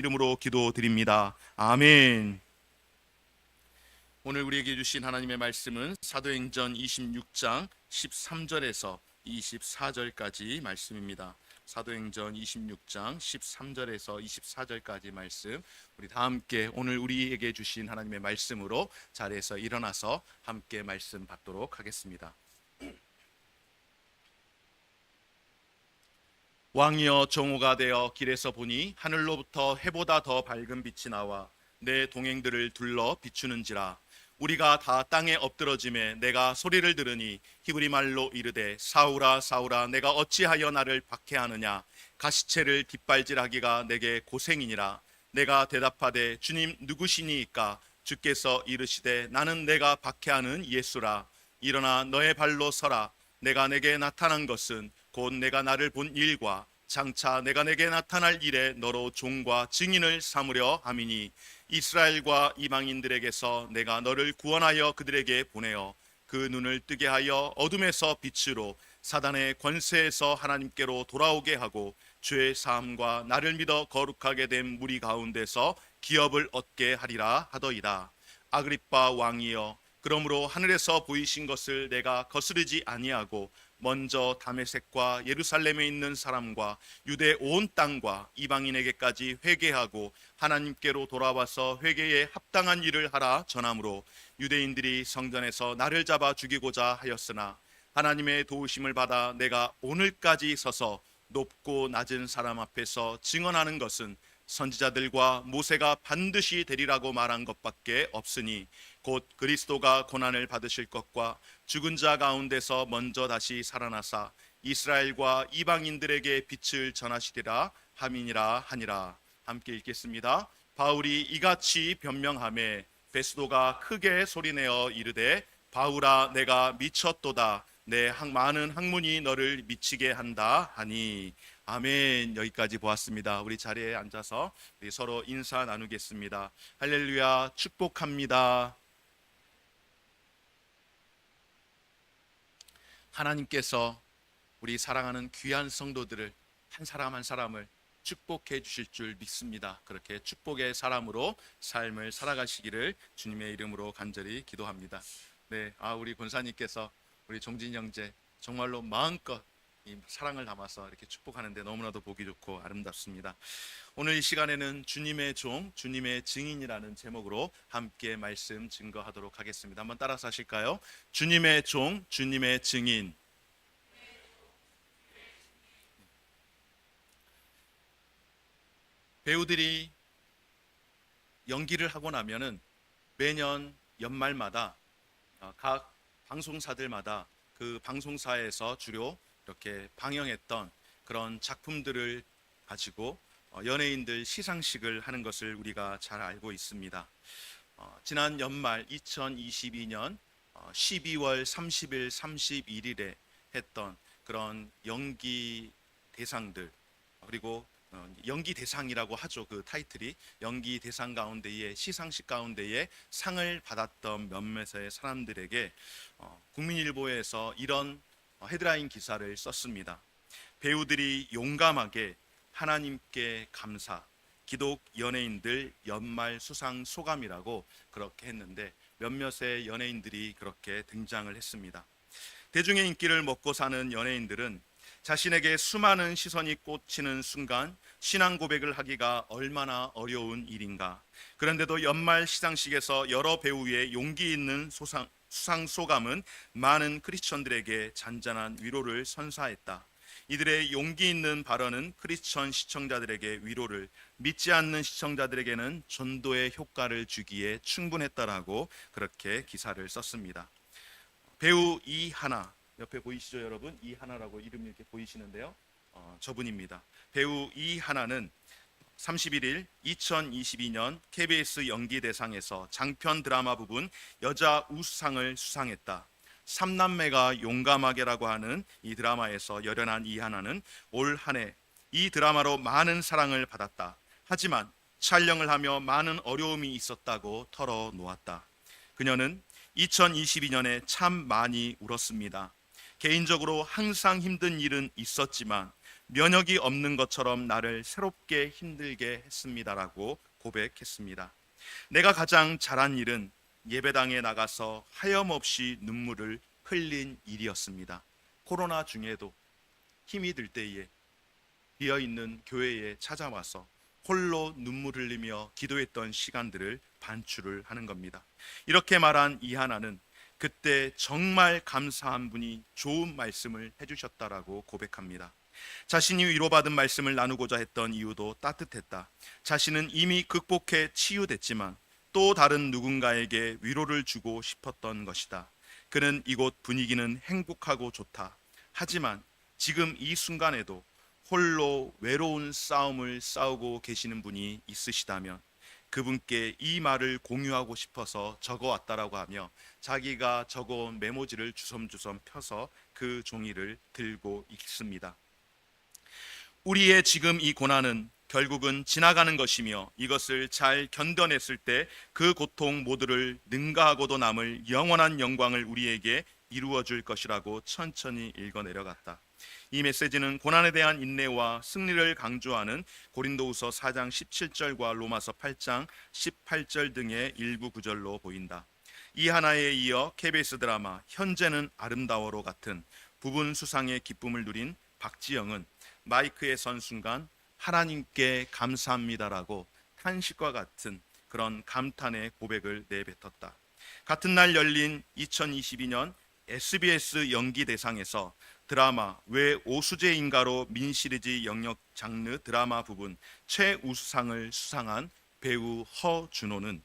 이름으로 기도드립니다. 아멘. 오늘 우리에게 주신 하나님의 말씀은 사도행전 26장 13절에서 24절까지 말씀입니다. 사도행전 26장 13절에서 24절까지 말씀, 우리 다 함께 오늘 우리에게 주신 하나님의 말씀으로 자리에서 일어나서 함께 말씀 받도록 하겠습니다. 왕이여, 정오가 되어 길에서 보니 하늘로부터 해보다 더 밝은 빛이 나와 내 동행들을 둘러 비추는지라. 우리가 다 땅에 엎드러짐에 내가 소리를 들으니 히브리 말로 이르되 사울아 사울아 내가 어찌하여 나를 박해하느냐. 가시체를 뒷발질하기가 내게 고생이니라. 내가 대답하되 주님 누구시니이까. 주께서 이르시되 나는 내가 박해하는 예수라. 일어나 너의 발로 서라. 내가 내게 나타난 것은 곧 내가 나를 본 일과 장차 내가 내게 나타날 일에 너로 종과 증인을 삼으려 함이니, 이스라엘과 이방인들에게서 내가 너를 구원하여 그들에게 보내어 그 눈을 뜨게 하여 어둠에서 빛으로 사단의 권세에서 하나님께로 돌아오게 하고 죄의 사함과 나를 믿어 거룩하게 된 무리 가운데서 기업을 얻게 하리라 하더이다. 아그리빠 왕이여, 그러므로 하늘에서 보이신 것을 내가 거스르지 아니하고 먼저 다메섹과 예루살렘에 있는 사람과 유대 온 땅과 이방인에게까지 회개하고 하나님께로 돌아와서 회개에 합당한 일을 하라 전함으로, 유대인들이 성전에서 나를 잡아 죽이고자 하였으나 하나님의 도우심을 받아 내가 오늘까지 서서 높고 낮은 사람 앞에서 증언하는 것은 선지자들과 모세가 반드시 되리라고 말한 것밖에 없으니, 곧 그리스도가 고난을 받으실 것과 죽은 자 가운데서 먼저 다시 살아나사 이스라엘과 이방인들에게 빛을 전하시리라 함이니라 하니라. 함께 읽겠습니다. 바울이 이같이 변명하매 베스도가 크게 소리내어 이르되 바울아 내가 미쳤도다. 내 많은 학문이 너를 미치게 한다 하니. 아멘. 여기까지 보았습니다. 우리 자리에 앉아서 우리 서로 인사 나누겠습니다. 할렐루야. 축복합니다. 하나님께서 우리 사랑하는 귀한 성도들을 한 사람 한 사람을 축복해 주실 줄 믿습니다. 그렇게 축복의 사람으로 삶을 살아가시기를 주님의 이름으로 간절히 기도합니다. 네, 우리 권사님께서 우리 종진 형제 정말로 마음껏 이 사랑을 담아서 이렇게 축복하는데 너무나도 보기 좋고 아름답습니다. 오늘 이 시간에는 주님의 종, 주님의 증인이라는 제목으로 함께 말씀 증거하도록 하겠습니다. 한번 따라서 하실까요? 주님의 종, 주님의 증인. 배우들이 연기를 하고 나면은 매년 연말마다 각 방송사들마다 그 방송사에서 주로 이렇게 방영했던 그런 작품들을 가지고 연예인들 시상식을 하는 것을 우리가 잘 알고 있습니다. 지난 연말 2022년 12월 30일, 31일에 했던 그런 연기 대상들, 그리고 연기 대상이라고 하죠. 그 타이틀이 연기 대상 가운데에, 시상식 가운데에 상을 받았던 몇몇의 사람들에게 국민일보에서 이런 헤드라인 기사를 썼습니다. 배우들이 용감하게 하나님께 감사, 기독 연예인들 연말 수상 소감이라고 그렇게 했는데 몇몇의 연예인들이 그렇게 등장을 했습니다. 대중의 인기를 먹고 사는 연예인들은 자신에게 수많은 시선이 꽂히는 순간 신앙 고백을 하기가 얼마나 어려운 일인가. 그런데도 연말 시상식에서 여러 배우의 용기 있는 수상 소감은 많은 크리스천들에게 잔잔한 위로를 선사했다. 이들의 용기 있는 발언은 크리스천 시청자들에게 위로를, 믿지 않는 시청자들에게는 전도의 효과를 주기에 충분했다라고 그렇게 기사를 썼습니다. 배우 이하나, 옆에 보이시죠 여러분? 이하나라고 이름이 이렇게 보이시는데요, 저분입니다. 배우 이하나는 31일 2022년 KBS 연기대상에서 장편 드라마 부분 여자 우수상을 수상했다. 삼남매가 용감하게라고 하는 이 드라마에서 열연한 이하나는 올 한 해 이 드라마로 많은 사랑을 받았다. 하지만 촬영을 하며 많은 어려움이 있었다고 털어놓았다. 그녀는 2022년에 참 많이 울었습니다. 개인적으로 항상 힘든 일은 있었지만 면역이 없는 것처럼 나를 새롭게 힘들게 했습니다라고 고백했습니다. 내가 가장 잘한 일은 예배당에 나가서 하염없이 눈물을 흘린 일이었습니다. 코로나 중에도 힘이 들 때에 비어있는 교회에 찾아와서 홀로 눈물 흘리며 기도했던 시간들을 반출을 하는 겁니다. 이렇게 말한 이하나는 그때 정말 감사한 분이 좋은 말씀을 해주셨다라고 고백합니다. 자신이 위로받은 말씀을 나누고자 했던 이유도 따뜻했다. 자신은 이미 극복해 치유됐지만 또 다른 누군가에게 위로를 주고 싶었던 것이다. 그는 이곳 분위기는 행복하고 좋다. 하지만 지금 이 순간에도 홀로 외로운 싸움을 싸우고 계시는 분이 있으시다면 그분께 이 말을 공유하고 싶어서 적어왔다라고 하며 자기가 적어온 메모지를 주섬주섬 펴서 그 종이를 들고 있습니다. 우리의 지금 이 고난은 결국은 지나가는 것이며 이것을 잘 견뎌냈을 때 그 고통 모두를 능가하고도 남을 영원한 영광을 우리에게 이루어 줄 것이라고 천천히 읽어 내려갔다. 이 메시지는 고난에 대한 인내와 승리를 강조하는 고린도후서 4장 17절과 로마서 8장 18절 등의 일부 구절로 보인다. 이 하나에 이어 KBS 드라마 현재는 아름다워로 같은 부분 수상의 기쁨을 누린 박지영은 마이크에 선 순간 하나님께 감사합니다라고 탄식과 같은 그런 감탄의 고백을 내뱉었다. 같은 날 열린 2022년 SBS 연기대상에서 드라마 왜 오수재인가로 민시리즈 영역 장르 드라마 부분 최우수상을 수상한 배우 허준호는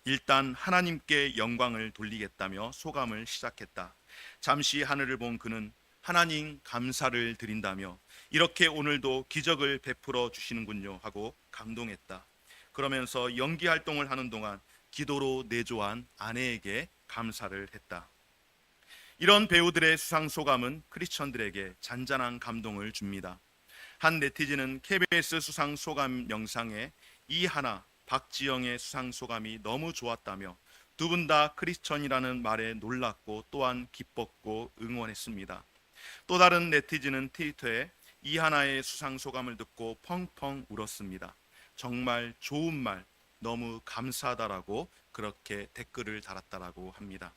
일단 하나님께 영광을 돌리겠다며 소감을 시작했다. 잠시 하늘을 본 그는 하나님 감사를 드린다며 이렇게 오늘도 기적을 베풀어 주시는군요 하고 감동했다. 그러면서 연기 활동을 하는 동안 기도로 내조한 아내에게 감사를 했다. 이런 배우들의 수상 소감은 크리스천들에게 잔잔한 감동을 줍니다. 한 네티즌은 KBS 수상 소감 영상에 이하나, 박지영의 수상 소감이 너무 좋았다며 두 분 다 크리스천이라는 말에 놀랐고 또한 기뻤고 응원했습니다. 또 다른 네티즌은 트위터에 이하나의 수상 소감을 듣고 펑펑 울었습니다. 정말 좋은 말, 너무 감사하다라고 그렇게 댓글을 달았다라고 합니다.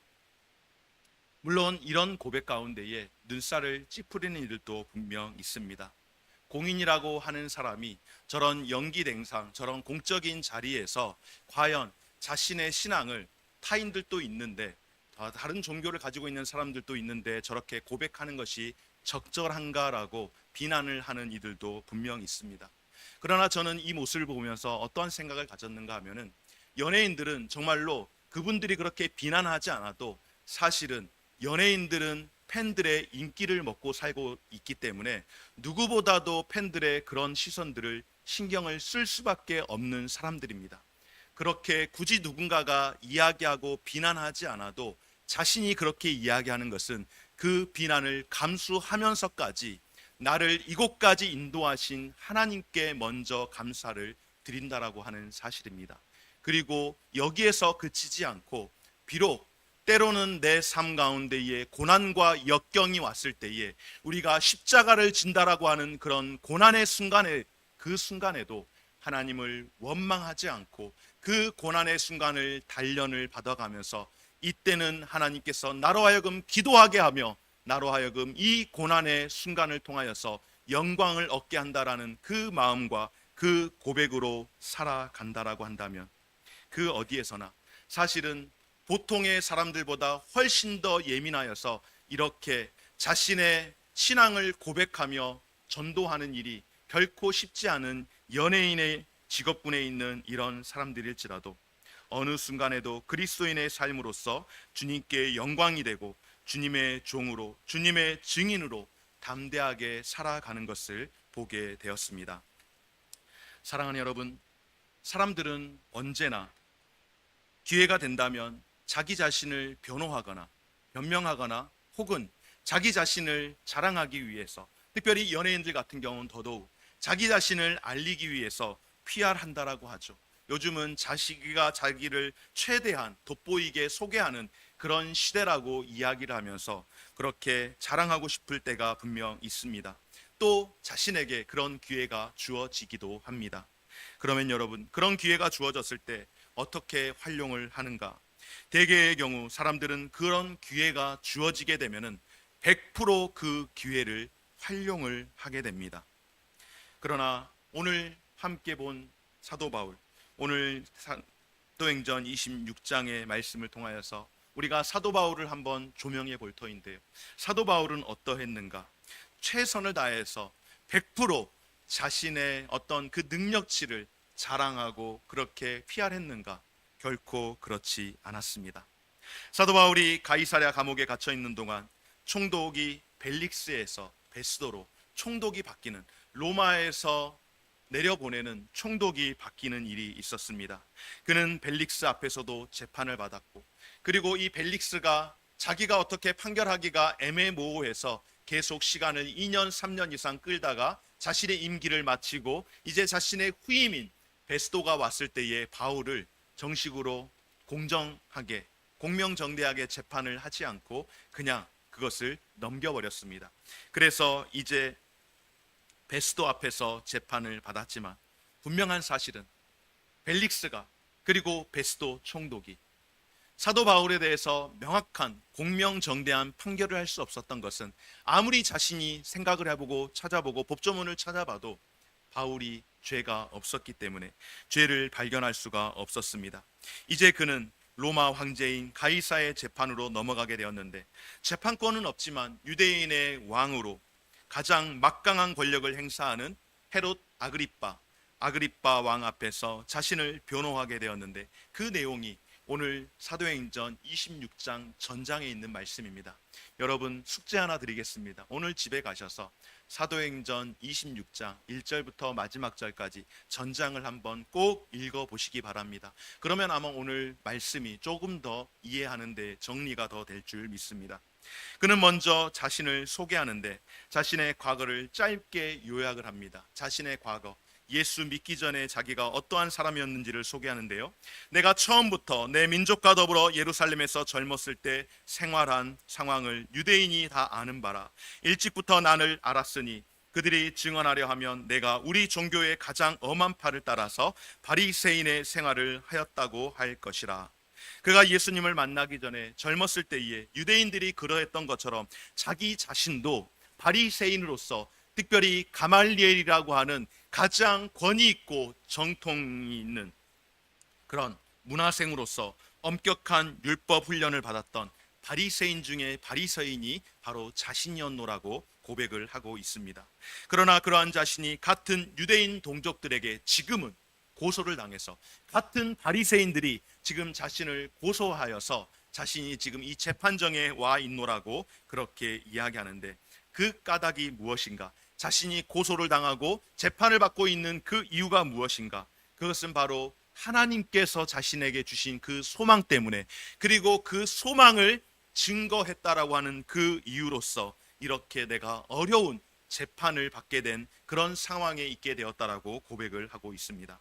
물론 이런 고백 가운데에 눈살을 찌푸리는 이들도 분명 있습니다. 공인이라고 하는 사람이 저런 연기 댕상, 저런 공적인 자리에서 과연 자신의 신앙을 타인들도 있는데 다른 종교를 가지고 있는 사람들도 있는데 저렇게 고백하는 것이 적절한가라고 비난을 하는 이들도 분명 있습니다. 그러나 저는 이 모습을 보면서 어떠한 생각을 가졌는가 하면은 연예인들은 정말로 그분들이 그렇게 비난하지 않아도 사실은 연예인들은 팬들의 인기를 먹고 살고 있기 때문에 누구보다도 팬들의 그런 시선들을 신경을 쓸 수밖에 없는 사람들입니다. 그렇게 굳이 누군가가 이야기하고 비난하지 않아도 자신이 그렇게 이야기하는 것은 그 비난을 감수하면서까지 나를 이곳까지 인도하신 하나님께 먼저 감사를 드린다라고 하는 사실입니다. 그리고 여기에서 그치지 않고 비록 때로는 내 삶 가운데에 고난과 역경이 왔을 때에 우리가 십자가를 진다라고 하는 그런 고난의 순간에 그 순간에도 하나님을 원망하지 않고 그 고난의 순간을 단련을 받아가면서 이때는 하나님께서 나로 하여금 기도하게 하며 나로 하여금 이 고난의 순간을 통하여서 영광을 얻게 한다라는 그 마음과 그 고백으로 살아간다라고 한다면 그 어디에서나 사실은 보통의 사람들보다 훨씬 더 예민하여서 이렇게 자신의 신앙을 고백하며 전도하는 일이 결코 쉽지 않은 연예인의 직업군에 있는 이런 사람들일지라도 어느 순간에도 그리스도인의 삶으로서 주님께 영광이 되고 주님의 종으로 주님의 증인으로 담대하게 살아가는 것을 보게 되었습니다. 사랑하는 여러분, 사람들은 언제나 기회가 된다면 자기 자신을 변호하거나 변명하거나 혹은 자기 자신을 자랑하기 위해서, 특별히 연예인들 같은 경우는 더더욱 자기 자신을 알리기 위해서 PR한다라고 하죠. 요즘은 자기가 자기를 최대한 돋보이게 소개하는 그런 시대라고 이야기를 하면서 그렇게 자랑하고 싶을 때가 분명 있습니다. 또 자신에게 그런 기회가 주어지기도 합니다. 그러면 여러분, 그런 기회가 주어졌을 때 어떻게 활용을 하는가? 대개의 경우 사람들은 그런 기회가 주어지게 되면은 100%그 기회를 활용을 하게 됩니다. 그러나 오늘 함께 본 사도 바울, 오늘 사도행전 26장의 말씀을 통하여서 우리가 사도 바울을 한번 조명해 볼 터인데요. 사도 바울은 어떠했는가? 최선을 다해서 100% 자신의 어떤 그 능력치를 자랑하고 그렇게 PR했는가? 결코 그렇지 않았습니다. 사도 바울이 가이사랴 감옥에 갇혀 있는 동안 총독이 벨릭스에서 베스도로 총독이 바뀌는, 로마에서 내려보내는 총독이 바뀌는 일이 있었습니다. 그는 벨릭스 앞에서도 재판을 받았고, 그리고 이 벨릭스가 자기가 어떻게 판결하기가 애매모호해서 계속 시간을 2년 3년 이상 끌다가 자신의 임기를 마치고 이제 자신의 후임인 베스도가 왔을 때에 바울을 정식으로 공정하게, 공명정대하게 재판을 하지 않고 그냥 그것을 넘겨버렸습니다. 그래서 이제 베스도 앞에서 재판을 받았지만 분명한 사실은 벨릭스가, 그리고 베스도 총독이 사도 바울에 대해서 명확한 공명정대한 판결을 할 수 없었던 것은, 아무리 자신이 생각을 해보고 찾아보고 법조문을 찾아봐도 바울이 죄가 없었기 때문에 죄를 발견할 수가 없었습니다. 이제 그는 로마 황제인 가이사의 재판으로 넘어가게 되었는데, 재판권은 없지만 유대인의 왕으로 가장 막강한 권력을 행사하는 헤롯 아그리빠 왕 앞에서 자신을 변호하게 되었는데, 그 내용이 오늘 사도행전 26장 전장에 있는 말씀입니다. 여러분, 숙제 하나 드리겠습니다. 오늘 집에 가셔서 사도행전 26장 1절부터 마지막 절까지 전장을 한번 꼭 읽어보시기 바랍니다. 그러면 아마 오늘 말씀이 조금 더 이해하는 데 정리가 더 될 줄 믿습니다. 그는 먼저 자신을 소개하는데 자신의 과거를 짧게 요약을 합니다. 자신의 과거, 예수 믿기 전에 자기가 어떠한 사람이었는지를 소개하는데요. 내가 처음부터 내 민족과 더불어 예루살렘에서 젊었을 때 생활한 상황을 유대인이 다 아는 바라. 일찍부터 나를 알았으니 그들이 증언하려 하면 내가 우리 종교의 가장 엄한 파를 따라서 바리새인의 생활을 하였다고 할 것이라. 그가 예수님을 만나기 전에 젊었을 때에 유대인들이 그러했던 것처럼 자기 자신도 바리새인으로서, 특별히 가말리엘이라고 하는 가장 권위 있고 정통이 있는 그런 문화생으로서 엄격한 율법 훈련을 받았던 바리새인 중에 바리새인이 바로 자신이었노라고 고백을 하고 있습니다. 그러나 그러한 자신이 같은 유대인 동족들에게 지금은 고소를 당해서, 같은 바리새인들이 지금 자신을 고소하여서 자신이 지금 이 재판정에 와 있노라고 그렇게 이야기하는데, 그 까닭이 무엇인가? 자신이 고소를 당하고 재판을 받고 있는 그 이유가 무엇인가? 그것은 바로 하나님께서 자신에게 주신 그 소망 때문에, 그리고 그 소망을 증거했다라고 하는 그 이유로서 이렇게 내가 어려운 재판을 받게 된 그런 상황에 있게 되었다라고 고백을 하고 있습니다.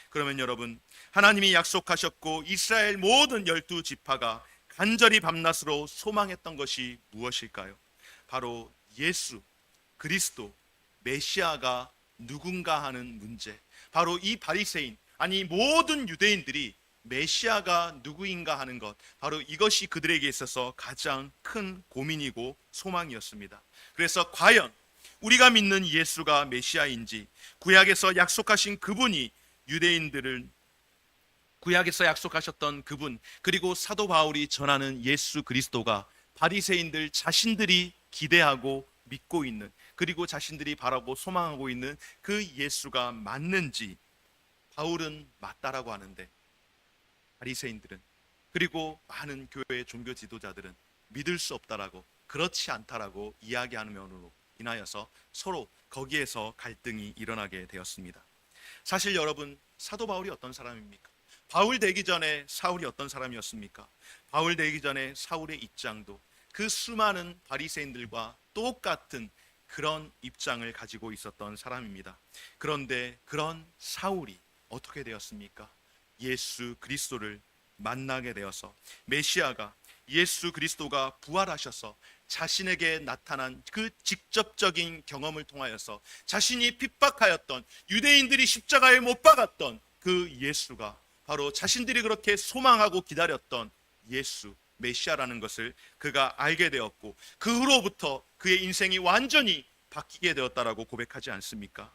그러면 여러분, 하나님이 약속하셨고 이스라엘 모든 12지파가 간절히 밤낮으로 소망했던 것이 무엇일까요? 바로 예수 그리스도 메시아가 누군가 하는 문제, 바로 이 바리새인, 아니 모든 유대인들이 메시아가 누구인가 하는 것, 바로 이것이 그들에게 있어서 가장 큰 고민이고 소망이었습니다. 그래서 과연 우리가 믿는 예수가 메시아인지, 구약에서 약속하신 그분이 유대인들을, 구약에서 약속하셨던 그분, 그리고 사도 바울이 전하는 예수 그리스도가 바리새인들 자신들이 기대하고 믿고 있는, 그리고 자신들이 바라고 소망하고 있는 그 예수가 맞는지, 바울은 맞다라고 하는데 바리새인들은, 그리고 많은 교회 종교 지도자들은 믿을 수 없다라고, 그렇지 않다라고 이야기하는 면으로 인하여서 서로 거기에서 갈등이 일어나게 되었습니다. 사실 여러분, 사도 바울이 어떤 사람입니까? 바울 되기 전에 사울이 어떤 사람이었습니까? 바울 되기 전에 사울의 입장도 그 수많은 바리새인들과 똑같은 그런 입장을 가지고 있었던 사람입니다. 그런데 그런 사울이 어떻게 되었습니까? 예수 그리스도를 만나게 되어서 메시아가 예수 그리스도가 부활하셔서 자신에게 나타난 그 직접적인 경험을 통하여서 자신이 핍박하였던 유대인들이 십자가에 못 박았던 그 예수가 바로 자신들이 그렇게 소망하고 기다렸던 예수 메시아라는 것을 그가 알게 되었고 그 후로부터 그의 인생이 완전히 바뀌게 되었다라고 고백하지 않습니까?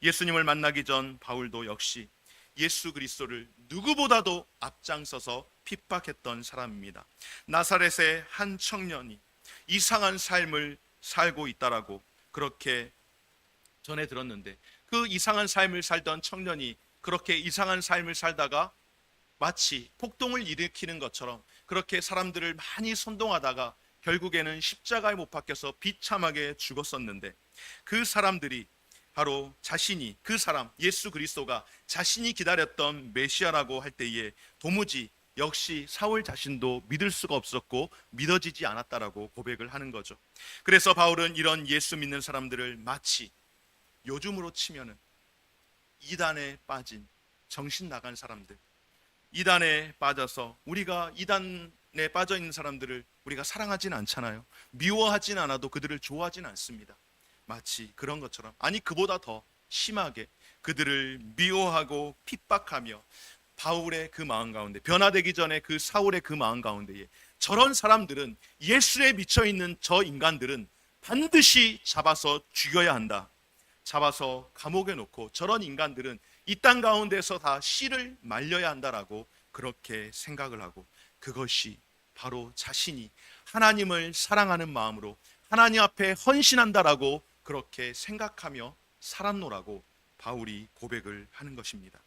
예수님을 만나기 전 바울도 역시 예수 그리스도를 누구보다도 앞장서서 핍박했던 사람입니다. 나사렛의 한 청년이 이상한 삶을 살고 있다라고 그렇게 전해 들었는데, 그 이상한 삶을 살던 청년이 그렇게 이상한 삶을 살다가 마치 폭동을 일으키는 것처럼 그렇게 사람들을 많이 선동하다가 결국에는 십자가에 못 박혀서 비참하게 죽었었는데, 그 사람들이 바로 자신이, 그 사람 예수 그리스도가 자신이 기다렸던 메시아라고 할 때에 도무지 역시 사울 자신도 믿을 수가 없었고 믿어지지 않았다라고 고백을 하는 거죠. 그래서 바울은 이런 예수 믿는 사람들을 마치 요즘으로 치면은 이단에 빠진 정신 나간 사람들, 이단에 빠져서 우리가 이단에 빠져 있는 사람들을 우리가 사랑하지는 않잖아요. 미워하진 않아도 그들을 좋아하진 않습니다. 마치 그런 것처럼, 아니 그보다 더 심하게 그들을 미워하고 핍박하며 바울의 그 마음 가운데, 변화되기 전에 그 사울의 그 마음 가운데에 저런 사람들은, 예수에 미쳐 있는 저 인간들은 반드시 잡아서 죽여야 한다, 잡아서 감옥에 놓고 저런 인간들은 이 땅 가운데서 다 씨를 말려야 한다라고 그렇게 생각을 하고, 그것이 바로 자신이 하나님을 사랑하는 마음으로 하나님 앞에 헌신한다라고 그렇게 생각하며 살았노라고 바울이 고백을 하는 것입니다.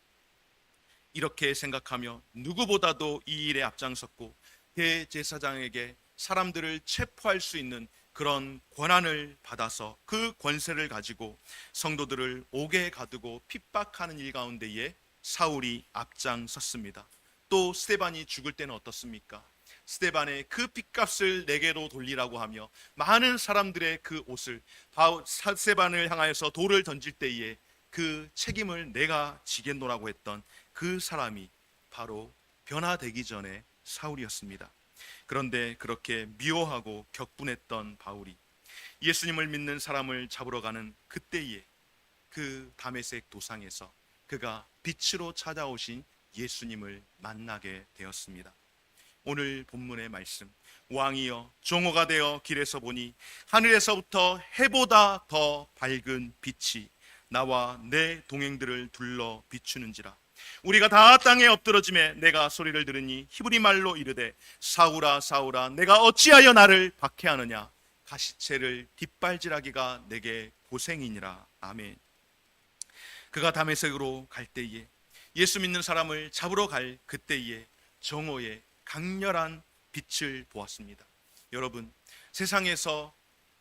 이렇게 생각하며 누구보다도 이 일에 앞장섰고 대제사장에게 사람들을 체포할 수 있는 그런 권한을 받아서 그 권세를 가지고 성도들을 옥에 가두고 핍박하는 일 가운데에 사울이 앞장섰습니다. 또 스데반이 죽을 때는 어떻습니까? 스데반의 그 핏값을 내게로 돌리라고 하며 많은 사람들의 그 옷을, 스데반을 향하여서 돌을 던질 때에 그 책임을 내가 지겠노라고 했던 그 사람이 바로 변화되기 전에 사울이었습니다. 그런데 그렇게 미워하고 격분했던 바울이 예수님을 믿는 사람을 잡으러 가는 그때에 그 다메섹 도상에서 그가 빛으로 찾아오신 예수님을 만나게 되었습니다. 오늘 본문의 말씀, 왕이여 종호가 되어 길에서 보니 하늘에서부터 해보다 더 밝은 빛이 나와 내 동행들을 둘러 비추는지라. 우리가 다 땅에 엎드러짐에 내가 소리를 들으니 히브리 말로 이르되 사울아 사울아 내가 어찌하여 나를 박해하느냐, 가시체를 뒷발질하기가 내게 고생이니라. 아멘. 그가 다메섹으로 갈 때에, 예수 믿는 사람을 잡으러 갈 그때에 정오의 강렬한 빛을 보았습니다. 여러분, 세상에서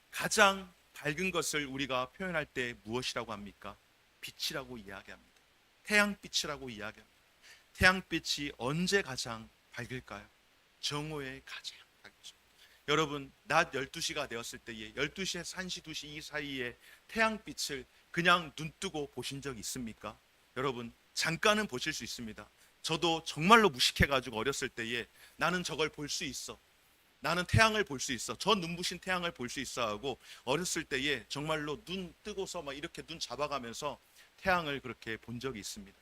가장 밝은 것을 우리가 표현할 때 무엇이라고 합니까? 빛이라고 이야기합니다. 태양빛이라고 이야기합니다. 태양빛이 언제 가장 밝을까요? 정오에 가장 밝죠. 여러분, 낮 12시가 되었을 때에 12시에서 1시, 2시 이 사이에 태양빛을 그냥 눈 뜨고 보신 적 있습니까? 여러분, 잠깐은 보실 수 있습니다. 저도 정말로 무식해가지고 어렸을 때에 나는 저걸 볼 수 있어, 나는 태양을 볼 수 있어, 저 눈부신 태양을 볼 수 있어 하고 어렸을 때에 정말로 눈 뜨고서 막 이렇게 눈 잡아가면서 태양을 그렇게 본 적이 있습니다.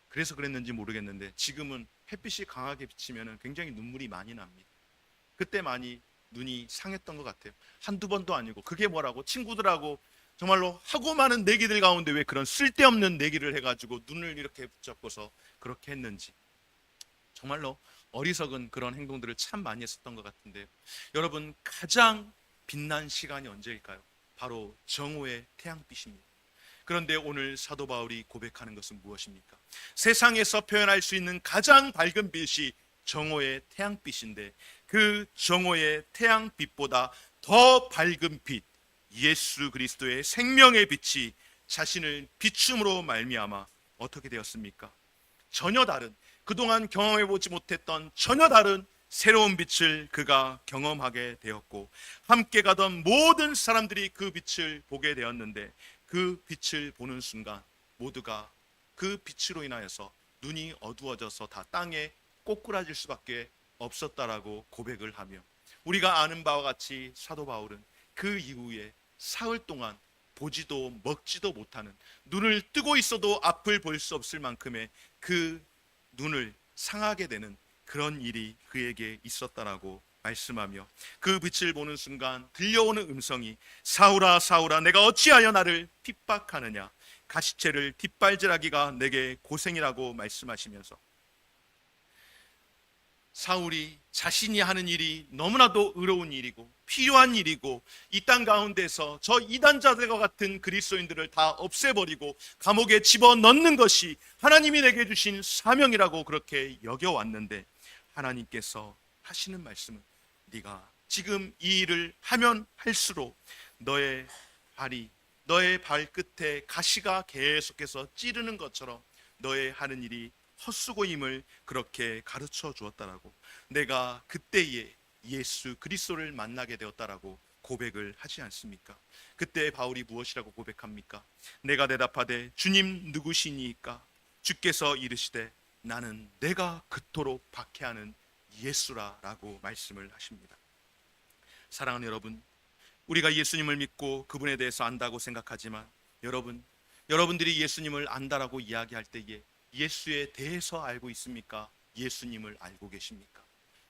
그래서 그랬는지 모르겠는데 지금은 햇빛이 강하게 비치면 굉장히 눈물이 많이 납니다. 그때 많이 눈이 상했던 것 같아요. 한두 번도 아니고. 그게 뭐라고? 친구들하고 정말로 하고 많은 내기들 가운데 왜 그런 쓸데없는 내기를 해가지고 눈을 이렇게 붙잡고서 그렇게 했는지, 정말로 어리석은 그런 행동들을 참 많이 했었던 것 같은데요. 여러분, 가장 빛난 시간이 언제일까요? 바로 정오의 태양빛입니다. 그런데 오늘 사도 바울이 고백하는 것은 무엇입니까? 세상에서 표현할 수 있는 가장 밝은 빛이 정오의 태양빛인데, 그 정오의 태양빛보다 더 밝은 빛, 예수 그리스도의 생명의 빛이 자신을 비춤으로 말미암아 어떻게 되었습니까? 전혀 다른, 그동안 경험해보지 못했던 전혀 다른 새로운 빛을 그가 경험하게 되었고, 함께 가던 모든 사람들이 그 빛을 보게 되었는데, 그 빛을 보는 순간 모두가 그 빛으로 인하여서 눈이 어두워져서 다 땅에 꼬꾸라질 수밖에 없었다라고 고백을 하며, 우리가 아는 바와 같이 사도 바울은 그 이후에 사흘 동안 보지도 먹지도 못하는, 눈을 뜨고 있어도 앞을 볼 수 없을 만큼의 그 눈을 상하게 되는 그런 일이 그에게 있었다라고 말씀하며, 그 빛을 보는 순간 들려오는 음성이 사울아 사울아 내가 어찌하여 나를 핍박하느냐, 가시체를 뒷발질하기가 내게 고생이라고 말씀하시면서, 사울이 자신이 하는 일이 너무나도 의로운 일이고 필요한 일이고 이 땅 가운데서 저 이단자들과 같은 그리스도인들을 다 없애버리고 감옥에 집어넣는 것이 하나님이 내게 주신 사명이라고 그렇게 여겨왔는데, 하나님께서 하시는 말씀은 네가 지금 이 일을 하면 할수록 너의 발끝에 가시가 계속해서 찌르는 것처럼 너의 하는 일이 헛수고임을 그렇게 가르쳐 주었다라고, 내가 그때에 예수 그리스도를 만나게 되었다라고 고백을 하지 않습니까? 그때 바울이 무엇이라고 고백합니까? 내가 대답하되 주님 누구시니까? 주께서 이르시되 나는 내가 그토록 박해하는 예수라라고 말씀을 하십니다. 사랑하는 여러분, 우리가 예수님을 믿고 그분에 대해서 안다고 생각하지만, 여러분들이 예수님을 안다라고 이야기할 때에 예수에 대해서 알고 있습니까? 예수님을 알고 계십니까?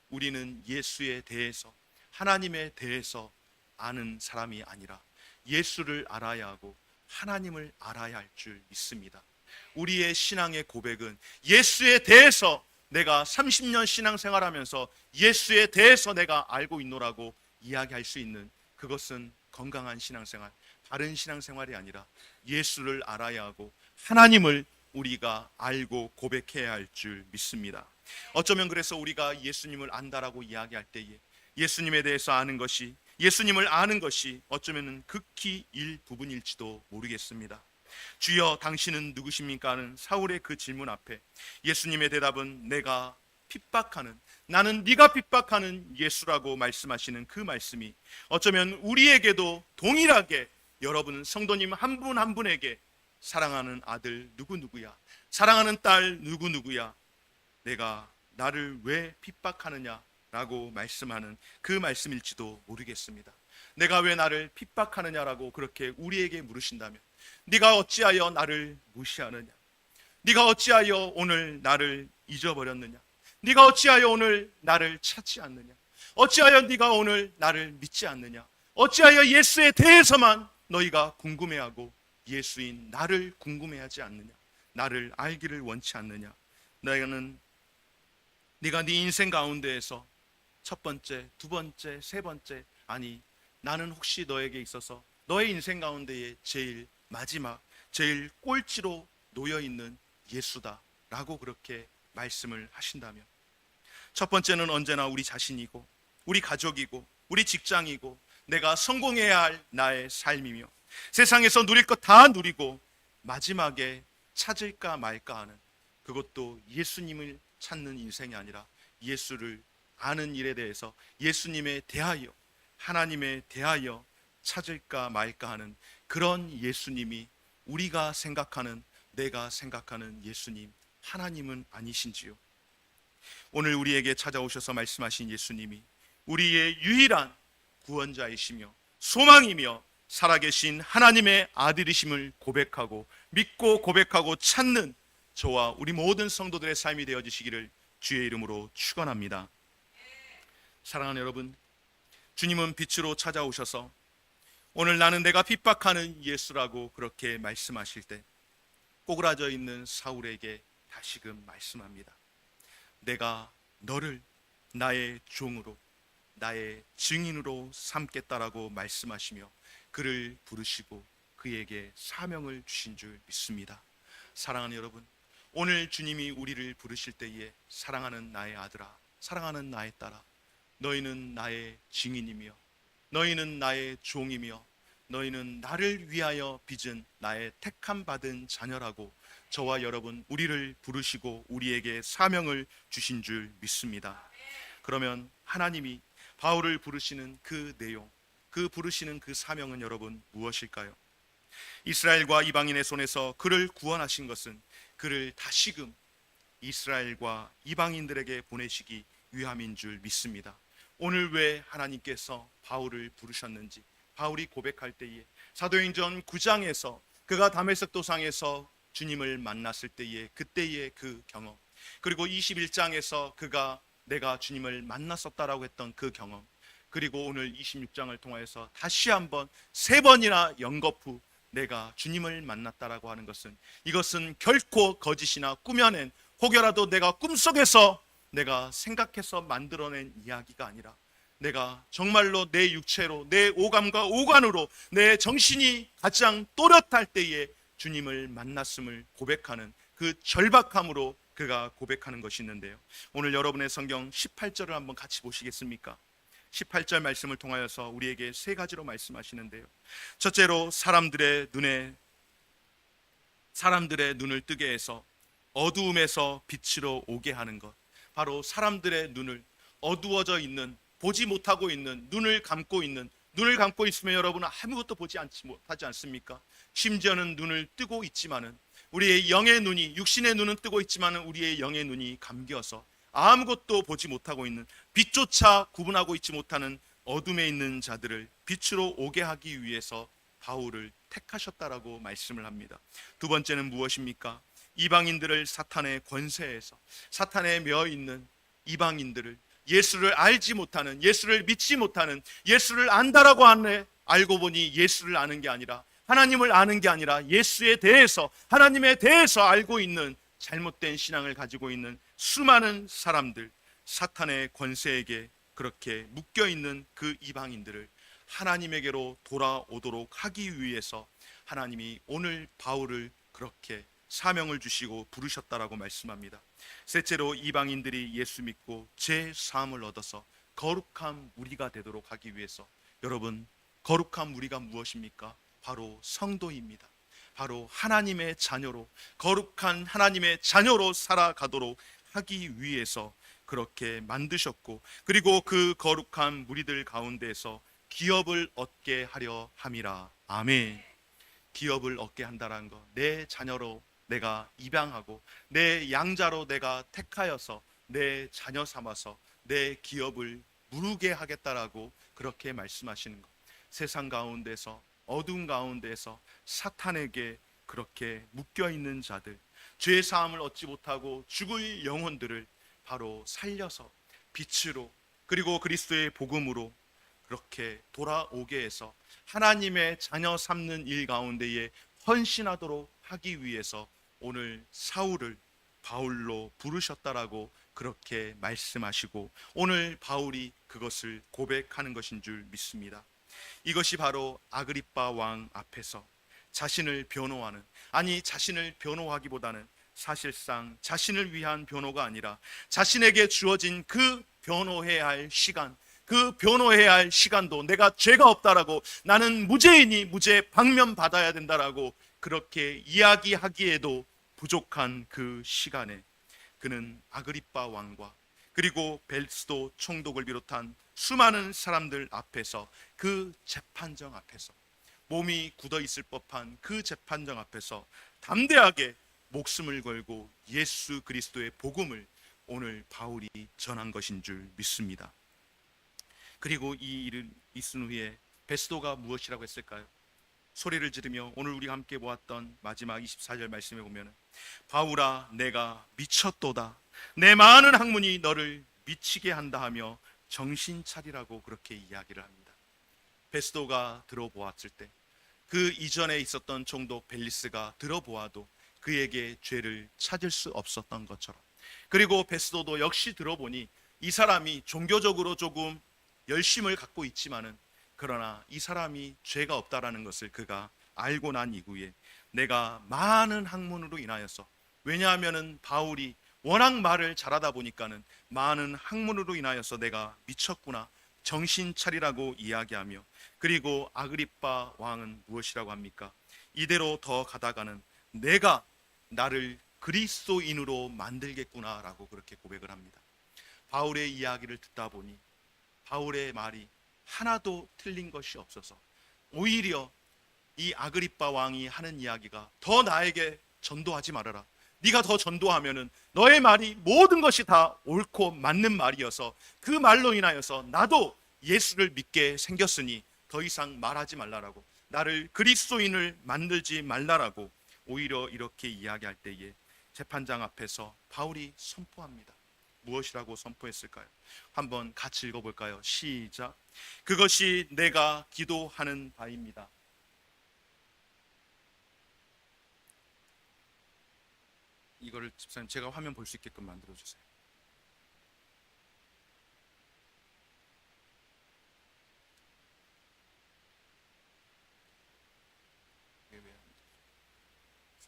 우리는 예수에 대해서, 하나님에 대해서 아는 사람이 아니라 예수를 알아야 하고 하나님을 알아야 할 줄 믿습니다. 우리의 신앙의 고백은 예수에 대해서 내가 30년 신앙생활하면서 예수에 대해서 내가 알고 있노라고 이야기할 수 있는, 그것은 건강한 신앙생활, 바른 신앙생활이 아니라 예수를 알아야 하고 하나님을 우리가 알고 고백해야 할 줄 믿습니다. 어쩌면 그래서 우리가 예수님을 안다라고 이야기할 때에 예수님에 대해서 아는 것이, 예수님을 아는 것이 어쩌면 극히 일부분일지도 모르겠습니다. 주여 당신은 누구십니까? 하는 사울의 그 질문 앞에 예수님의 대답은 내가 핍박하는, 나는 네가 핍박하는 예수라고 말씀하시는 그 말씀이 어쩌면 우리에게도 동일하게, 여러분 성도님 한 분 한 분에게 사랑하는 아들 누구누구야, 사랑하는 딸 누구누구야, 내가 나를 왜 핍박하느냐 라고 말씀하는 그 말씀일지도 모르겠습니다. 내가 왜 나를 핍박하느냐라고 그렇게 우리에게 물으신다면, 네가 어찌하여 나를 무시하느냐, 네가 어찌하여 오늘 나를 잊어버렸느냐, 네가 어찌하여 오늘 나를 찾지 않느냐, 어찌하여 네가 오늘 나를 믿지 않느냐, 어찌하여 예수에 대해서만 너희가 궁금해하고 예수인 나를 궁금해하지 않느냐, 나를 알기를 원치 않느냐. 네가 네 인생 가운데에서 첫 번째, 두 번째, 세 번째, 아니 나는 혹시 너에게 있어서 너의 인생 가운데에 제일 마지막, 제일 꼴찌로 놓여있는 예수다 라고 그렇게 말씀을 하신다면, 첫 번째는 언제나 우리 자신이고 우리 가족이고 우리 직장이고 내가 성공해야 할 나의 삶이며 세상에서 누릴 것 다 누리고 마지막에 찾을까 말까 하는, 그것도 예수님을 찾는 인생이 아니라 예수를 아는 일에 대해서 예수님에 대하여, 하나님에 대하여 찾을까 말까 하는 그런 예수님이 우리가 생각하는, 내가 생각하는 예수님, 하나님은 아니신지요? 오늘 우리에게 찾아오셔서 말씀하신 예수님이 우리의 유일한 구원자이시며 소망이며 살아계신 하나님의 아들이심을 고백하고 믿고 고백하고 찾는 저와 우리 모든 성도들의 삶이 되어지시기를 주의 이름으로 축원합니다. 사랑하는 여러분, 주님은 빛으로 찾아오셔서 오늘 나는 내가 핍박하는 예수라고 그렇게 말씀하실 때 꼬그라져 있는 사울에게 다시금 말씀합니다. 내가 너를 나의 종으로, 나의 증인으로 삼겠다라고 말씀하시며 그를 부르시고 그에게 사명을 주신 줄 믿습니다. 사랑하는 여러분, 오늘 주님이 우리를 부르실 때에 사랑하는 나의 아들아, 사랑하는 나의 딸아, 너희는 나의 증인이며 너희는 나의 종이며 너희는 나를 위하여 빚은 나의 택함 받은 자녀라고 저와 여러분 우리를 부르시고 우리에게 사명을 주신 줄 믿습니다. 그러면 하나님이 바울을 부르시는 그 내용, 그 부르시는 그 사명은 여러분 무엇일까요? 이스라엘과 이방인의 손에서 그를 구원하신 것은 그를 다시금 이스라엘과 이방인들에게 보내시기 위함인 줄 믿습니다. 오늘 왜 하나님께서 바울을 부르셨는지, 바울이 고백할 때에 사도행전 9장에서 그가 다메섹 도상에서 주님을 만났을 때에 그때의 그 경험, 그리고 21장에서 그가 내가 주님을 만났었다라고 했던 그 경험, 그리고 오늘 26장을 통하여서 다시 한번 3번이나 연거푸 내가 주님을 만났다라고 하는 것은, 이것은 결코 거짓이나 꾸며낸, 혹여라도 내가 꿈속에서 내가 생각해서 만들어낸 이야기가 아니라 내가 정말로 내 육체로, 내 오감과 오관으로 내 정신이 가장 또렷할 때에 주님을 만났음을 고백하는 그 절박함으로 그가 고백하는 것이 있는데요, 오늘 여러분의 성경 18절을 한번 같이 보시겠습니까? 18절 말씀을 통하여서 우리에게 3가지로 말씀하시는데요, 첫째로 사람들의 눈을 뜨게 해서 어두움에서 빛으로 오게 하는 것. 바로 사람들의 눈을, 어두워져 있는, 보지 못하고 있는, 눈을 감고 있으면 여러분 아무것도 보지 못하지 않습니까? 심지어는 눈을 뜨고 있지만은, 우리의 영의 눈이, 육신의 눈은 뜨고 있지만은 우리의 영의 눈이 감겨서 아무것도 보지 못하고 있는, 빛조차 구분하고 있지 못하는 어둠에 있는 자들을 빛으로 오게 하기 위해서 바울을 택하셨다라고 말씀을 합니다. 두 번째는 무엇입니까? 이방인들을 사탄의 권세에서, 사탄에 매어 있는 이방인들을, 예수를 알지 못하는, 예수를 믿지 못하는, 예수를 안다라고 하네, 알고 보니 예수를 아는 게 아니라, 하나님을 아는 게 아니라 예수에 대해서, 하나님에 대해서 알고 있는 잘못된 신앙을 가지고 있는 수많은 사람들, 사탄의 권세에게 그렇게 묶여있는 그 이방인들을 하나님에게로 돌아오도록 하기 위해서 하나님이 오늘 바울을 그렇게 사명을 주시고 부르셨다라고 말씀합니다. 셋째로 이방인들이 예수 믿고 제 사함을 얻어서 거룩한 무리가 되도록 하기 위해서, 여러분, 거룩한 무리가 무엇입니까? 바로 성도입니다. 바로 하나님의 자녀로, 거룩한 하나님의 자녀로 살아가도록 하기 위해서 그렇게 만드셨고, 그리고 그 거룩한 무리들 가운데서 기업을 얻게 하려 함이라. 아멘. 기업을 얻게 한다는 것, 내 자녀로 내가 입양하고 내 양자로 내가 택하여서 내 자녀 삼아서 내 기업을 무르게 하겠다라고 그렇게 말씀하시는 것. 세상 가운데서, 어두운 가운데서 사탄에게 그렇게 묶여있는 자들, 죄 사함을 얻지 못하고 죽을 영혼들을 바로 살려서 빛으로, 그리고 그리스도의 복음으로 그렇게 돌아오게 해서 하나님의 자녀 삼는 일 가운데에 헌신하도록 하기 위해서 오늘 사울을 바울로 부르셨다라고 그렇게 말씀하시고, 오늘 바울이 그것을 고백하는 것인 줄 믿습니다. 이것이 바로 아그리빠 왕 앞에서 자신을 변호하는, 아니 자신을 변호하기보다는 사실상 자신을 위한 변호가 아니라 자신에게 주어진 그 변호해야 할 시간, 그 변호해야 할 시간도 내가 죄가 없다라고, 나는 무죄이니 무죄 방면받아야 된다라고 그렇게 이야기하기에도 부족한 그 시간에 그는 아그리빠 왕과 그리고 벨스도 총독을 비롯한 수많은 사람들 앞에서, 그 재판정 앞에서, 몸이 굳어 있을 법한 그 재판정 앞에서 담대하게 목숨을 걸고 예수 그리스도의 복음을 오늘 바울이 전한 것인 줄 믿습니다. 그리고 이 일을 있은 후에 베스도가 무엇이라고 했을까요? 소리를 지르며 오늘 우리가 함께 보았던 마지막 24절 말씀에 보면, 바울아 내가 미쳤도다, 내 많은 학문이 너를 미치게 한다 하며 정신 차리라고 그렇게 이야기를 합니다. 베스도가 들어보았을 때, 그 이전에 있었던 총독 벨리스가 들어보아도 그에게 죄를 찾을 수 없었던 것처럼, 그리고 베스도도 역시 들어보니 이 사람이 종교적으로 조금 열심을 갖고 있지만은, 그러나 이 사람이 죄가 없다라는 것을 그가 알고 난 이후에, 내가 많은 학문으로 인하여서, 왜냐하면은 바울이 워낙 말을 잘하다 보니까는 많은 학문으로 인하여서 내가 미쳤구나, 정신 차리라고 이야기하며, 그리고 아그리빠 왕은 무엇이라고 합니까? 이대로 더 가다가는 내가 나를 그리스도인으로 만들겠구나라고 그렇게 고백을 합니다. 바울의 이야기를 듣다 보니 바울의 말이 하나도 틀린 것이 없어서 오히려 이 아그리빠 왕이 하는 이야기가 더 나에게 전도하지 말아라, 네가 더 전도하면은 너의 말이 모든 것이 다 옳고 맞는 말이어서 그 말로 인하여서 나도 예수를 믿게 생겼으니 더 이상 말하지 말라라고, 나를 그리스도인을 만들지 말라라고 오히려 이렇게 이야기할 때에 재판장 앞에서 바울이 선포합니다. 무엇이라고 선포했을까요? 한번 같이 읽어볼까요? 시작. 그것이 내가 기도하는 바입니다. 이거를 집사님 제가 화면 볼 수 있게끔 만들어 주세요. 왜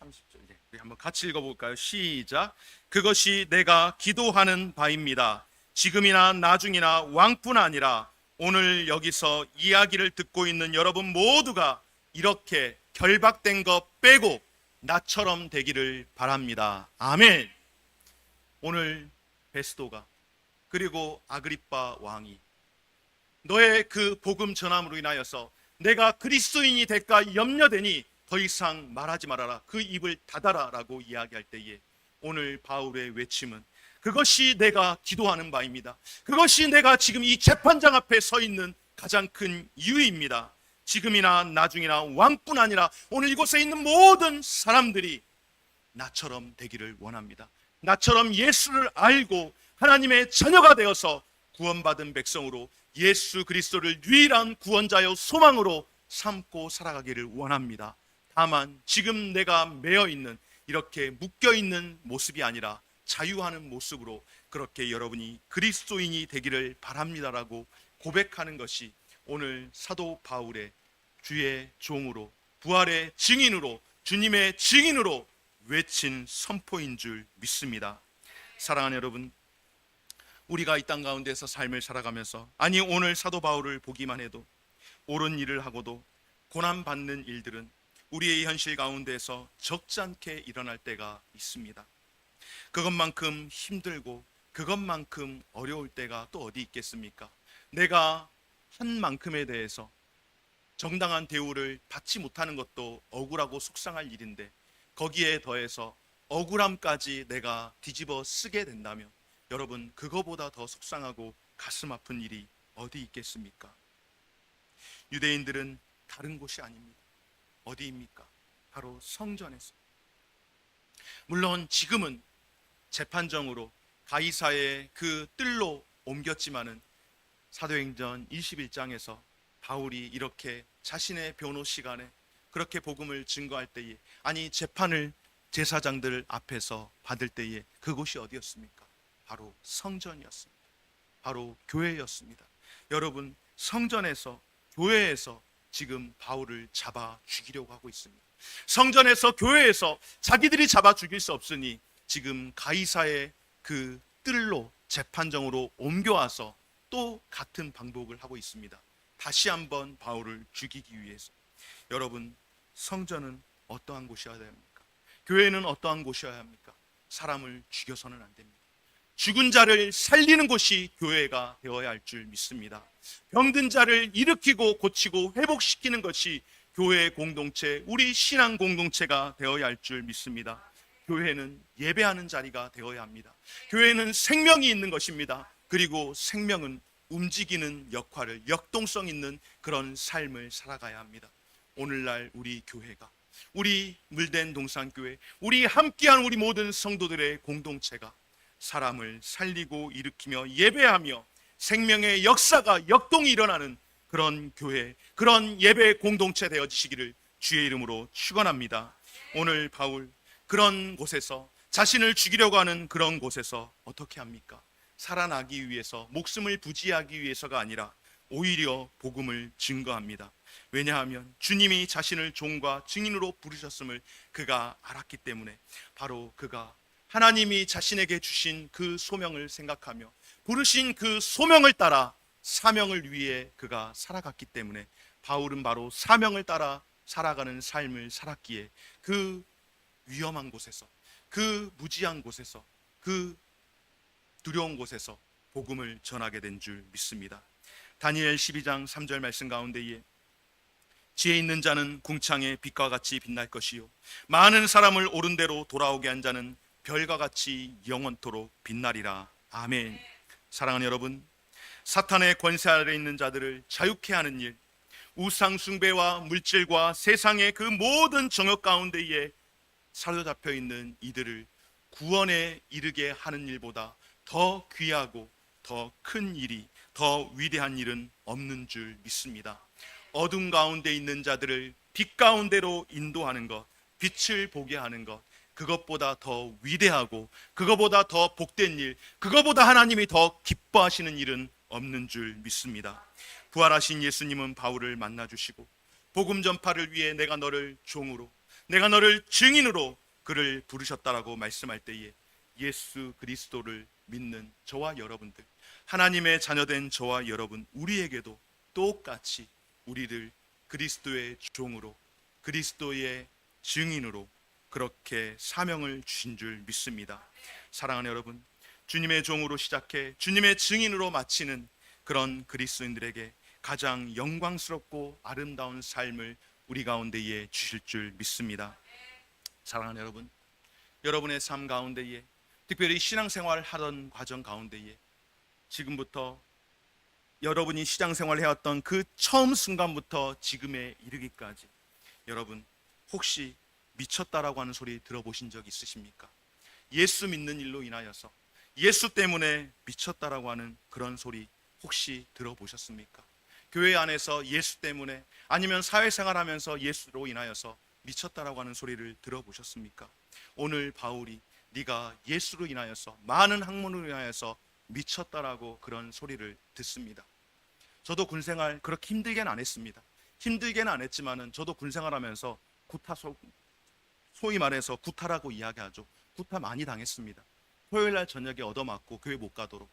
30절. 우리 한번 같이 읽어볼까요? 시작. 그것이 내가 기도하는 바입니다. 지금이나 나중이나 왕뿐 아니라 오늘 여기서 이야기를 듣고 있는 여러분 모두가 이렇게 결박된 것 빼고 나처럼 되기를 바랍니다. 아멘. 오늘 베스도가 그리고 아그리빠 왕이 너의 그 복음 전함으로 인하여서 내가 그리스도인이 될까 염려되니 더 이상 말하지 말아라, 그 입을 닫아라 라고 이야기할 때에 오늘 바울의 외침은 그것이 내가 기도하는 바입니다. 그것이 내가 지금 이 재판장 앞에 서 있는 가장 큰 이유입니다. 지금이나 나중이나 왕뿐 아니라 오늘 이곳에 있는 모든 사람들이 나처럼 되기를 원합니다. 나처럼 예수를 알고 하나님의 자녀가 되어서 구원받은 백성으로 예수 그리스도를 유일한 구원자여 소망으로 삼고 살아가기를 원합니다. 다만 지금 내가 매여 있는, 이렇게 묶여 있는 모습이 아니라 자유하는 모습으로 그렇게 여러분이 그리스도인이 되기를 바랍니다라고 고백하는 것이 오늘 사도 바울의 주의 종으로, 부활의 증인으로, 주님의 증인으로 외친 선포인 줄 믿습니다. 사랑하는 여러분, 우리가 이 땅 가운데서 삶을 살아가면서, 아니 오늘 사도 바울을 보기만 해도 옳은 일을 하고도 고난받는 일들은 우리의 현실 가운데서 적지 않게 일어날 때가 있습니다. 그것만큼 힘들고 그것만큼 어려울 때가 또 어디 있겠습니까? 내가 한 만큼에 대해서 정당한 대우를 받지 못하는 것도 억울하고 속상할 일인데 거기에 더해서 억울함까지 내가 뒤집어 쓰게 된다면 여러분, 그거보다 더 속상하고 가슴 아픈 일이 어디 있겠습니까? 유대인들은 다른 곳이 아닙니다. 어디입니까? 바로 성전에서. 물론 지금은 재판정으로 가이사의 그 뜰로 옮겼지만은 사도행전 21장에서 바울이 이렇게 자신의 변호 시간에 그렇게 복음을 증거할 때에, 아니 재판을 제사장들 앞에서 받을 때에 그곳이 어디였습니까? 바로 성전이었습니다. 바로 교회였습니다. 여러분, 성전에서, 교회에서 지금 바울을 잡아 죽이려고 하고 있습니다. 성전에서, 교회에서 자기들이 잡아 죽일 수 없으니 지금 가이사의 그 뜰로, 재판정으로 옮겨와서 또 같은 방법을 하고 있습니다. 다시 한번 바울을 죽이기 위해서. 여러분, 성전은 어떠한 곳이어야 됩니까? 교회는 어떠한 곳이어야 합니까? 사람을 죽여서는 안 됩니다. 죽은 자를 살리는 곳이 교회가 되어야 할 줄 믿습니다. 병든 자를 일으키고 고치고 회복시키는 것이 교회의 공동체, 우리 신앙 공동체가 되어야 할 줄 믿습니다. 교회는 예배하는 자리가 되어야 합니다. 교회는 생명이 있는 것입니다. 그리고 생명은 움직이는 역할을, 역동성 있는 그런 삶을 살아가야 합니다. 오늘날 우리 교회가, 우리 물된 동산교회, 우리 함께한 우리 모든 성도들의 공동체가 사람을 살리고 일으키며 예배하며 생명의 역사가, 역동이 일어나는 그런 교회, 그런 예배 공동체 되어지시기를 주의 이름으로 축원합니다. 오늘 바울, 그런 곳에서, 자신을 죽이려고 하는 그런 곳에서 어떻게 합니까? 살아나기 위해서, 목숨을 부지하기 위해서가 아니라 오히려 복음을 증거합니다. 왜냐하면 주님이 자신을 종과 증인으로 부르셨음을 그가 알았기 때문에, 바로 그가 하나님이 자신에게 주신 그 소명을 생각하며 부르신 그 소명을 따라 사명을 위해 그가 살아갔기 때문에 바울은 바로 사명을 따라 살아가는 삶을 살았기에 그 위험한 곳에서, 그 무지한 곳에서, 그 두려운 곳에서 복음을 전하게 된 줄 믿습니다. 다니엘 12장 3절 말씀 가운데에 지혜 있는 자는 궁창의 빛과 같이 빛날 것이요 많은 사람을 옳은 대로 돌아오게 한 자는 별과 같이 영원토록 빛나리라. 아멘. 사랑하는 여러분, 사탄의 권세 아래 있는 자들을 자유케 하는 일, 우상 숭배와 물질과 세상의 그 모든 정욕 가운데에 사로잡혀 있는 이들을 구원에 이르게 하는 일보다 더 귀하고 더 큰 일이, 더 위대한 일은 없는 줄 믿습니다. 어둠 가운데 있는 자들을 빛 가운데로 인도하는 것, 빛을 보게 하는 것, 그것보다 더 위대하고 그것보다 더 복된 일, 그것보다 하나님이 더 기뻐하시는 일은 없는 줄 믿습니다. 부활하신 예수님은 바울을 만나주시고 복음 전파를 위해 내가 너를 종으로, 내가 너를 증인으로 그를 부르셨다라고 말씀할 때에 예수 그리스도를 믿는 저와 여러분들, 하나님의 자녀된 저와 여러분, 우리에게도 똑같이 우리를 그리스도의 종으로, 그리스도의 증인으로 그렇게 사명을 주신 줄 믿습니다. 사랑하는 여러분, 주님의 종으로 시작해 주님의 증인으로 마치는 그런 그리스도인들에게 가장 영광스럽고 아름다운 삶을 우리 가운데에 주실 줄 믿습니다. 사랑하는 여러분, 여러분의 삶 가운데에, 특별히 신앙생활 하던 과정 가운데에 지금부터 여러분이 신앙생활을 해왔던 그 처음 순간부터 지금에 이르기까지 여러분 혹시 미쳤다라고 하는 소리 들어보신 적 있으십니까? 예수 믿는 일로 인하여서 예수 때문에 미쳤다라고 하는 그런 소리 혹시 들어보셨습니까? 교회 안에서 예수 때문에, 아니면 사회생활하면서 예수로 인하여서 미쳤다라고 하는 소리를 들어보셨습니까? 오늘 바울이 네가 예수로 인하여서, 많은 학문으로 인하여서 미쳤다라고 그런 소리를 듣습니다. 저도 군생활 그렇게 힘들게는 안 했습니다. 힘들게는 안 했지만은 저도 군생활하면서 소위 말해서 구타라고 이야기하죠. 구타 많이 당했습니다. 토요일날 저녁에 얻어맞고 교회 못 가도록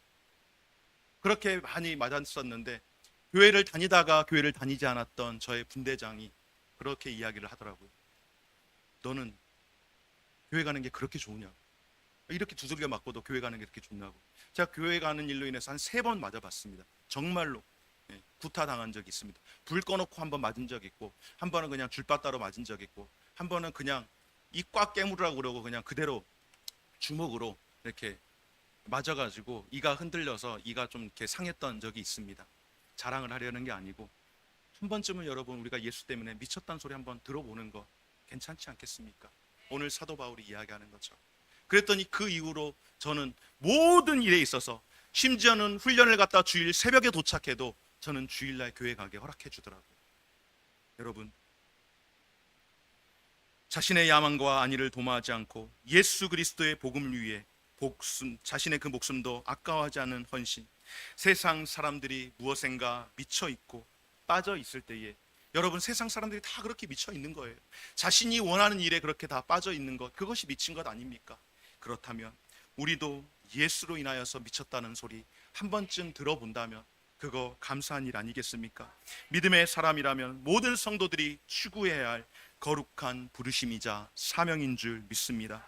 그렇게 많이 맞았었는데, 교회를 다니다가 교회를 다니지 않았던 저의 분대장이 그렇게 이야기를 하더라고요. 너는 교회 가는 게 그렇게 좋으냐고, 이렇게 두들겨 맞고도 교회 가는 게 그렇게 좋냐고. 제가 교회 가는 일로 인해서 한 3번 맞아봤습니다. 정말로 구타 당한 적이 있습니다. 불 꺼놓고 한 번 맞은 적 있고, 한 번은 그냥 줄바따로 맞은 적 있고, 한 번은 그냥 이 꽉 깨물으라고 그러고 그냥 그대로 주먹으로 이렇게 맞아가지고 이가 흔들려서 이가 좀 이렇게 상했던 적이 있습니다. 자랑을 하려는 게 아니고, 한 번쯤은 여러분 우리가 예수 때문에 미쳤다는 소리 한번 들어보는 거 괜찮지 않겠습니까? 오늘 사도 바울이 이야기하는 것처럼. 그랬더니 그 이후로 저는 모든 일에 있어서, 심지어는 훈련을 갔다 주일 새벽에 도착해도 저는 주일날 교회 가게 허락해 주더라고요. 여러분, 자신의 야망과 안위를 도모하지 않고 예수 그리스도의 복음을 위해 자신의 그 목숨도 아까워하지 않은 헌신, 세상 사람들이 무엇인가 미쳐 있고 빠져 있을 때에, 여러분 세상 사람들이 다 그렇게 미쳐 있는 거예요. 자신이 원하는 일에 그렇게 다 빠져 있는 것, 그것이 미친 것 아닙니까? 그렇다면 우리도 예수로 인하여서 미쳤다는 소리 한 번쯤 들어본다면 그거 감사한 일 아니겠습니까? 믿음의 사람이라면 모든 성도들이 추구해야 할 거룩한 부르심이자 사명인 줄 믿습니다.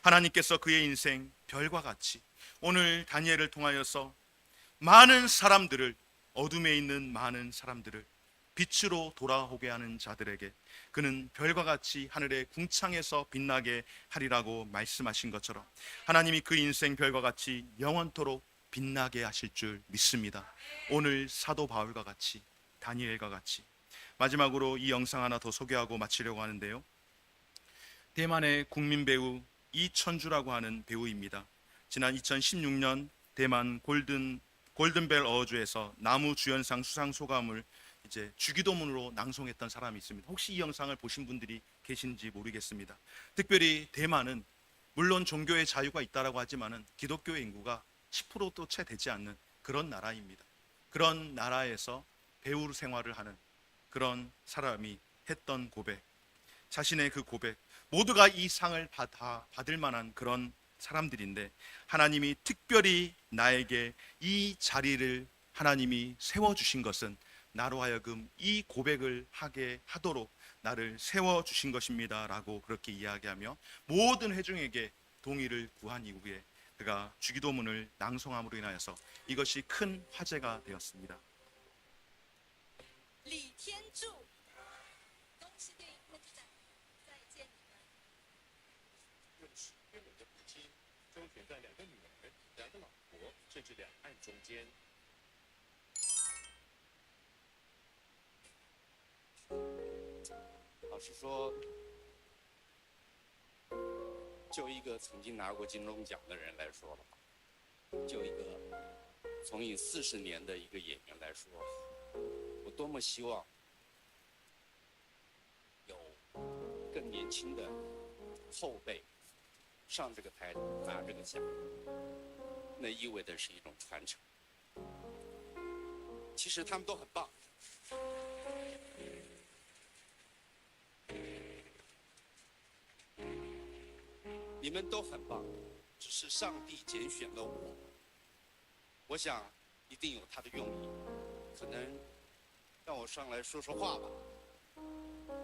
하나님께서 그의 인생 별과 같이 오늘 다니엘을 통하여서 많은 사람들을, 어둠에 있는 많은 사람들을 빛으로 돌아오게 하는 자들에게 그는 별과 같이 하늘의 궁창에서 빛나게 하리라고 말씀하신 것처럼 하나님이 그 인생 별과 같이 영원토록 빛나게 하실 줄 믿습니다. 오늘 사도 바울과 같이, 다니엘과 같이. 마지막으로 이 영상 하나 더 소개하고 마치려고 하는데요, 대만의 국민 배우 이천주라고 하는 배우입니다. 지난 2016년 대만 골든벨 어워즈에서 나무 주연상 수상 소감을 이제 주기도문으로 낭송했던 사람이 있습니다. 혹시 이 영상을 보신 분들이 계신지 모르겠습니다. 특별히 대만은 물론 종교의 자유가 있다라고 하지만은 기독교의 인구가 10%도 채 되지 않는 그런 나라입니다. 그런 나라에서 배우 생활을 하는 그런 사람이 했던 고백, 자신의 그 고백, 모두가 이 상을 받을 만한 그런 사람들인데, 하나님이 특별히 나에게 이 자리를 하나님이 세워주신 것은 나로 하여금 이 고백을 하게 하도록 나를 세워주신 것입니다 라고 그렇게 이야기하며 모든 회중에게 동의를 구한 이후에 그가 주기도문을 낭송함으로 인하여서 이것이 큰 화제가 되었습니다. 李天柱是两岸中间。老实说，就一个曾经拿过金钟奖的人来说的话，就一个从艺40年的一个演员来说，我多么希望有更年轻的后辈上这个台拿这个奖，那意味的是一种传承。其实他们都很棒。你们都很棒，只是上帝拣选了我。我想一定有他的用意，可能让我上来说说话吧。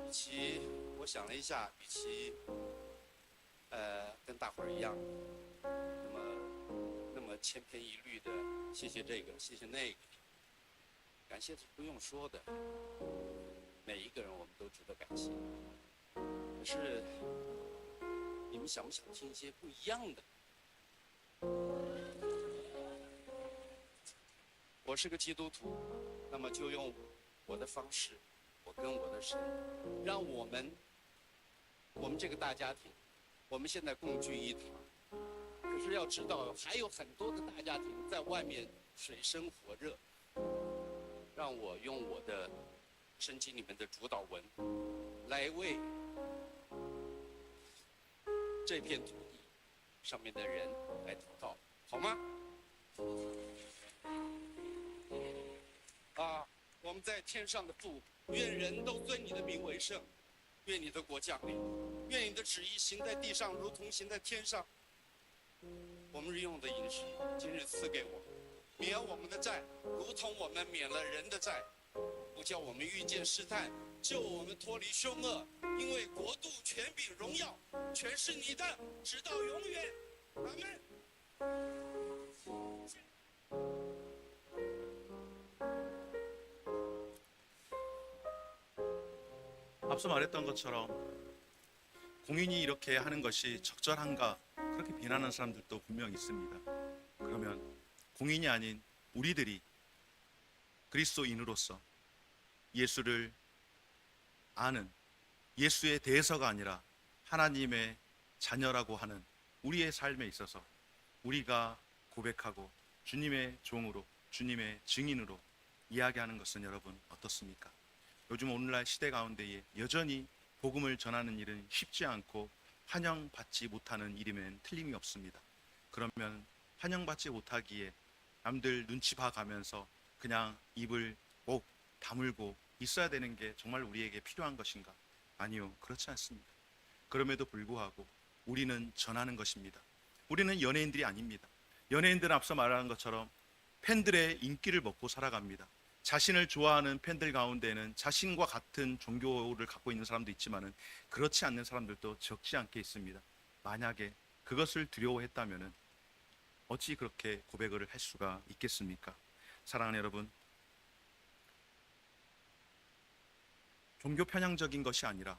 与其我想了一下，与其跟大伙儿一样，那么千篇一律的谢谢这个谢谢那个，感谢是不用说的，每一个人我们都值得感谢。可是你们想不想听一些不一样的？我是个基督徒，那么就用我的方式，我跟我的神，让我们这个大家庭，我们现在共聚一堂。可是要知道，还有很多的大家庭在外面水深火热。让我用我的圣经里面的主导文，来为这片土地上面的人来祷告，好吗？我们在天上的父，愿人都尊你的名为圣，愿你的国降临，愿你的旨意行在地上，如同行在天上。我们日用的饮食，今日赐给我们，免我们的债，如同我们免了人的债，不叫我们遇见试探，救我们脱离凶恶。因为国度、权柄、荣耀，全是你的，直到永远。阿们。 앞서 말했던 것처럼 공인이 이렇게 하는 것이 적절한가 그렇게 비난하는 사람들도 분명 있습니다. 그러면 공인이 아닌 우리들이 그리스도인으로서 예수를 아는 예수의 대해서가 아니라 하나님의 자녀라고 하는 우리의 삶에 있어서 우리가 고백하고 주님의 종으로 주님의 증인으로 이야기하는 것은 여러분 어떻습니까? 요즘 오늘날 시대 가운데에 여전히 복음을 전하는 일은 쉽지 않고 환영받지 못하는 일이면 틀림이 없습니다. 그러면 환영받지 못하기에 남들 눈치 봐가면서 그냥 입을 꼭 다물고 있어야 되는 게 정말 우리에게 필요한 것인가? 아니요, 그렇지 않습니다. 그럼에도 불구하고 우리는 전하는 것입니다. 우리는 연예인들이 아닙니다. 연예인들은 앞서 말한 것처럼 팬들의 인기를 먹고 살아갑니다. 자신을 좋아하는 팬들 가운데는 자신과 같은 종교를 갖고 있는 사람도 있지만은 그렇지 않는 사람들도 적지 않게 있습니다. 만약에 그것을 두려워했다면은 어찌 그렇게 고백을 할 수가 있겠습니까? 사랑하는 여러분, 종교 편향적인 것이 아니라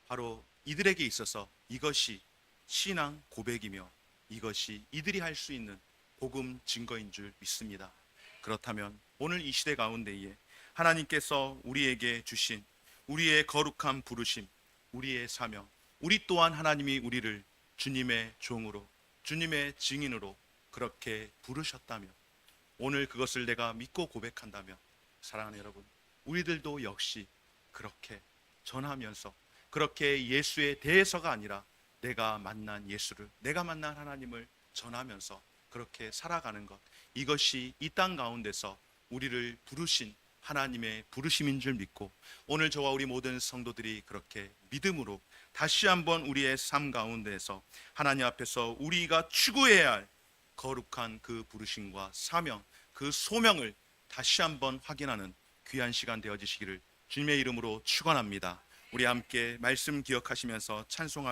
바로 이들에게 있어서 이것이 신앙 고백이며 이것이 이들이 할 수 있는 복음 증거인 줄 믿습니다. 그렇다면 오늘 이 시대 가운데에 하나님께서 우리에게 주신 우리의 거룩한 부르심, 우리의 사명, 우리 또한 하나님이 우리를 주님의 종으로, 주님의 증인으로 그렇게 부르셨다면 오늘 그것을 내가 믿고 고백한다면 사랑하는 여러분, 우리들도 역시 그렇게 전하면서 그렇게 예수에 대해서가 아니라 내가 만난 예수를, 내가 만난 하나님을 전하면서 그렇게 살아가는 것, 이것이 이 땅 가운데서 우리를 부르신 하나님의 부르심인 줄 믿고 오늘 저와 우리 모든 성도들이 그렇게 믿음으로 다시 한번 우리의 삶 가운데서 하나님 앞에서 우리가 추구해야 할 거룩한 그 부르심과 사명, 그 소명을 다시 한번 확인하는 귀한 시간 되어지시기를 주님의 이름으로 축원합니다. 우리 함께 말씀 기억하시면서 찬송하